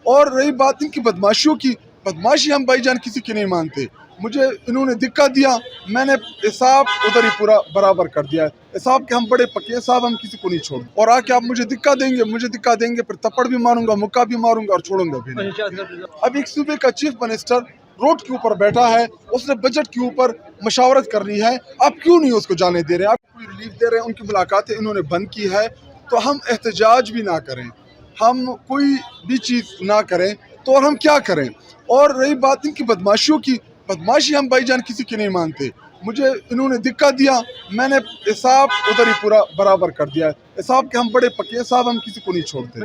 اور رہی بات ان کی بدماشیوں کی، بدماشی ہم بھائی جان کسی کی نہیں مانتے. مجھے انہوں نے دھکا دیا، میں نے حساب ادھر ہی پورا برابر کر دیا ہے. حساب کے ہم بڑے پکے ہیں صاحب، ہم کسی کو نہیں چھوڑ. اور آ کے آپ مجھے دھکا دیں گے پھر تھپڑ بھی ماروں گا، مکہ بھی ماروں گا اور چھوڑوں گا بھی نہیں. اب ایک صوبے کا چیف منسٹر روڈ کے اوپر بیٹھا ہے، اس نے بجٹ کے اوپر مشاورت کرنی ہے، آپ کیوں نہیں اس کو جانے دے رہے؟ آپ کوئی ریلیف دے رہے ہیں؟ ان کی ملاقاتیں انہوں نے بند کی ہے، تو ہم احتجاج بھی نہ کریں، ہم کوئی بھی چیز نہ کریں تو اور ہم کیا کریں؟ اور رہی بات ان کی بدماشیوں کی، بدماشی ہم بھائی جان کسی کی نہیں مانتے. مجھے انہوں نے دھکا دیا، میں نے حساب ادھر ہی پورا برابر کر دیا ہے. حساب کے ہم بڑے پکے ہیں صاحب، ہم کسی کو نہیں چھوڑتے.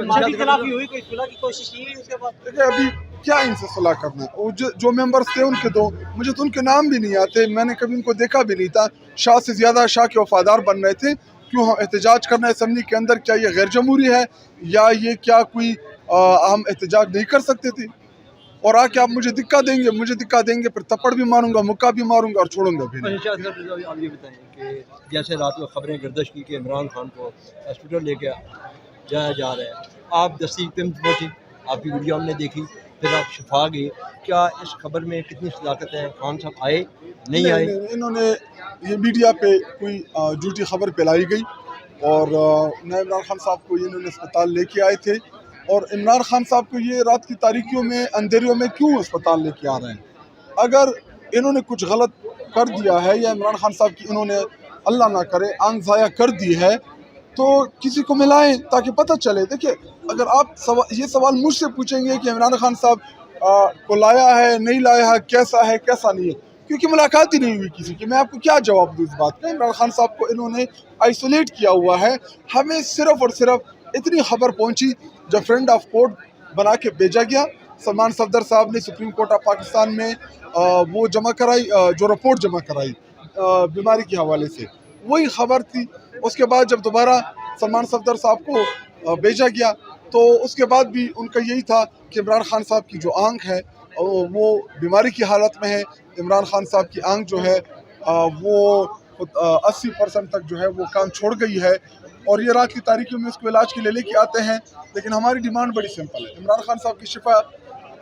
دیکھیں ابھی کیا ان سے صلاح کرنا ہے؟ جو ممبرز تھے ان کے دو، مجھے تو ان کے نام بھی نہیں آتے، میں نے کبھی ان کو دیکھا بھی نہیں تھا. شاہ سے زیادہ شاہ کے وفادار بن رہے تھے. کیوں ہم احتجاج کرنا ہے اسمبلی کے اندر؟ کیا یہ غیر جمہوری ہے یا یہ کیا کوئی ہم احتجاج نہیں کر سکتے تھے؟ اور آ کے آپ مجھے دھکا دیں گے پھر تھپڑ بھی ماروں گا، مکہ بھی ماروں گا اور چھوڑوں گا بھی نہیں. آپ یہ بتائیں کہ جیسے رات کو خبریں گردش کی کہ عمران خان کو ہاسپٹل لے کے جایا جا رہا ہے، آپ دستی پمت پہنچی، آپ کی ویڈیو ہم نے دیکھی، پھر آپ شفا گئے، کیا اس خبر میں کتنی صداقت ہے؟ خان صاحب آئے نہیں آئے؟ انہوں نے یہ میڈیا پہ کوئی جھوٹی خبر پھیلائی گئی اور نہ عمران خان صاحب کو انہوں نے اسپتال لے کے آئے تھے. اور عمران خان صاحب کو یہ رات کی تاریکیوں میں اندھیریوں میں کیوں اسپتال لے کے آ رہے ہیں؟ اگر انہوں نے کچھ غلط کر دیا ہے یا عمران خان صاحب کی انہوں نے اللہ نہ کرے آنکھ ضائع کر دی ہے تو کسی کو ملائیں تاکہ پتہ چلے. دیکھیں اگر آپ یہ سوال مجھ سے پوچھیں گے کہ عمران خان صاحب کو لایا ہے نہیں لایا ہے، کیسا ہے کیسا نہیں ہے، کیونکہ ملاقات ہی نہیں ہوئی کسی کی، میں آپ کو کیا جواب دوں اس بات کا؟ عمران خان صاحب کو انہوں نے آئسولیٹ کیا ہوا ہے. ہمیں صرف اور صرف اتنی خبر پہنچی جب فرینڈ آف کورٹ بنا کے بھیجا گیا. سلمان صفدر صاحب نے سپریم کورٹ آف پاکستان میں وہ جمع کرائی، جو رپورٹ جمع کرائی بیماری کے حوالے سے، وہی خبر تھی. اس کے بعد جب دوبارہ سلمان صفدر صاحب کو بھیجا گیا تو اس کے بعد بھی ان کا یہی تھا کہ عمران خان صاحب کی جو آنکھ ہے وہ بیماری کی حالت میں ہے. عمران خان صاحب کی آنکھ جو ہے وہ 80% تک جو ہے وہ کام چھوڑ گئی ہے اور یہ رات کی تاریکیوں میں اس کو علاج کے لیے لے کے آتے ہیں. لیکن ہماری ڈیمانڈ بڑی سمپل ہے، عمران خان صاحب کی شفا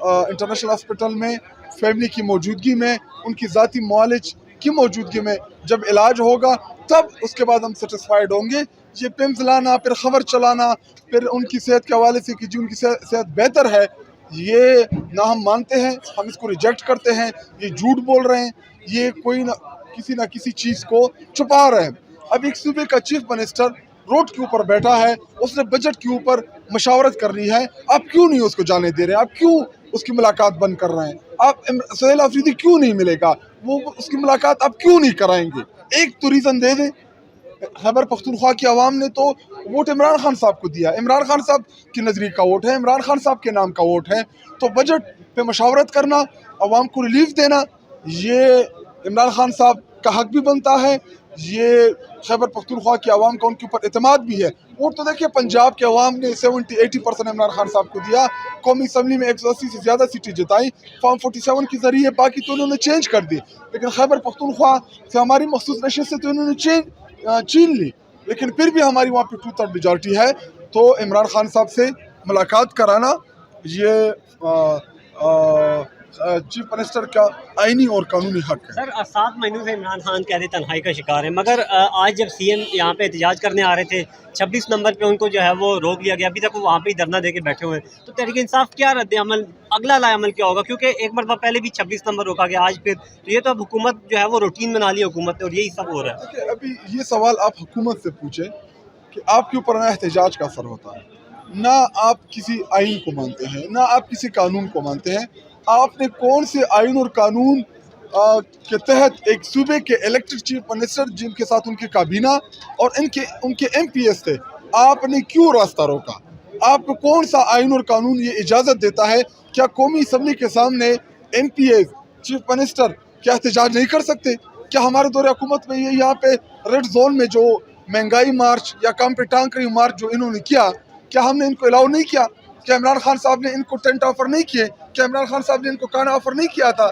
انٹرنیشنل ہاسپٹل میں فیملی کی موجودگی میں، ان کی ذاتی معالج کی موجودگی میں جب علاج ہوگا تب اس کے بعد ہم سیٹسفائیڈ ہوں گے. یہ پمز لانا پھر خبر چلانا پھر ان کی صحت کے حوالے سے کہ جی ان کی صحت بہتر ہے، یہ نہ ہم مانتے ہیں، ہم اس کو ریجیکٹ کرتے ہیں. یہ جھوٹ بول رہے ہیں، یہ کوئی نہ کسی چیز کو چھپا رہے ہیں. اب ایک صوبے کا چیف منسٹر روڈ کے اوپر بیٹھا ہے، اس نے بجٹ کے اوپر مشاورت کرنی ہے، آپ کیوں نہیں اس کو جانے دے رہے ہیں؟ آپ کیوں اس کی ملاقات بند کر رہے ہیں؟ آپ سہیل آفریدی کیوں نہیں ملے گا؟ وہ اس کی ملاقات آپ کیوں نہیں کرائیں گے؟ ایک تو ریزن دے دیں. خیبر پختونخوا کی عوام نے تو ووٹ عمران خان صاحب کو دیا، عمران خان صاحب کی نظریے کا ووٹ ہے، عمران خان صاحب کے نام کا ووٹ ہے. تو بجٹ پہ مشاورت کرنا، عوام کو ریلیف دینا، یہ عمران خان صاحب کا حق بھی بنتا ہے. یہ خیبر پختونخوا کی عوام کا ان کے اوپر اعتماد بھی ہے. ووٹ تو دیکھیے پنجاب کے عوام نے 70-80% عمران خان صاحب کو دیا، قومی اسمبلی میں 180 سے زیادہ سیٹیں جتائیں، فارم 47 کے ذریعے، باقی تو انہوں نے چینج کر دی. لیکن خیبر پختونخوا سے ہماری مخصوص نشست سے تو انہوں نے چھین لی، لیکن پھر بھی ہماری وہاں پہ 2/3 میجارٹی ہے. تو عمران خان صاحب سے ملاقات کرانا یہ چیف منسٹر کا آئینی اور قانونی حق ہے. سر 7 مہینوں سے عمران خان کہہ رہے تنہائی کا شکار ہے، مگر آج جب سی ایم یہاں پہ احتجاج کرنے آ رہے تھے 26 نمبر پہ ان کو جو ہے وہ روک لیا گیا، ابھی تک وہ وہاں پہ ہی دھرنا دے کے بیٹھے ہوئے ہیں. تو تحریک انصاف کیا رد عمل، اگلا لا عمل کیا ہوگا؟ کیونکہ ایک مرتبہ پہلے بھی 26 نمبر روکا گیا، آج پھر تو یہ تو اب حکومت جو ہے وہ روٹین بنا لی حکومت نے، اور یہی سب ہو رہا ہے. دیکھیے ابھی یہ سوال آپ حکومت سے پوچھیں کہ آپ کے اوپر نہ احتجاج کا اثر ہوتا ہے، نہ آپ کسی آئین کو مانتے ہیں، نہ آپ کسی قانون کو مانتے ہیں. آپ نے کون سے آئین اور قانون کے تحت ایک صوبے کے الیکٹڈ چیف منسٹر جن کے ساتھ ان کی کابینہ اور ان کے ایم پی ایس تھے، آپ نے کیوں راستہ روکا؟ آپ کو کون سا آئین اور قانون یہ اجازت دیتا ہے؟ کیا قومی اسمبلی کے سامنے M P S chief minister کیا احتجاج نہیں کر سکتے؟ کیا ہمارے دور حکومت میں یہ یہاں پہ ریڈ زون میں جو مہنگائی مارچ یا کام پہ ٹانکری مارچ جو انہوں نے کیا ہم نے ان کو الاؤ نہیں کیا؟ کیا عمران خان صاحب نے ان کو ٹینٹ آفر نہیں کیے؟ کیا عمران خان صاحب نے ان کو کھانا آفر نہیں کیا تھا؟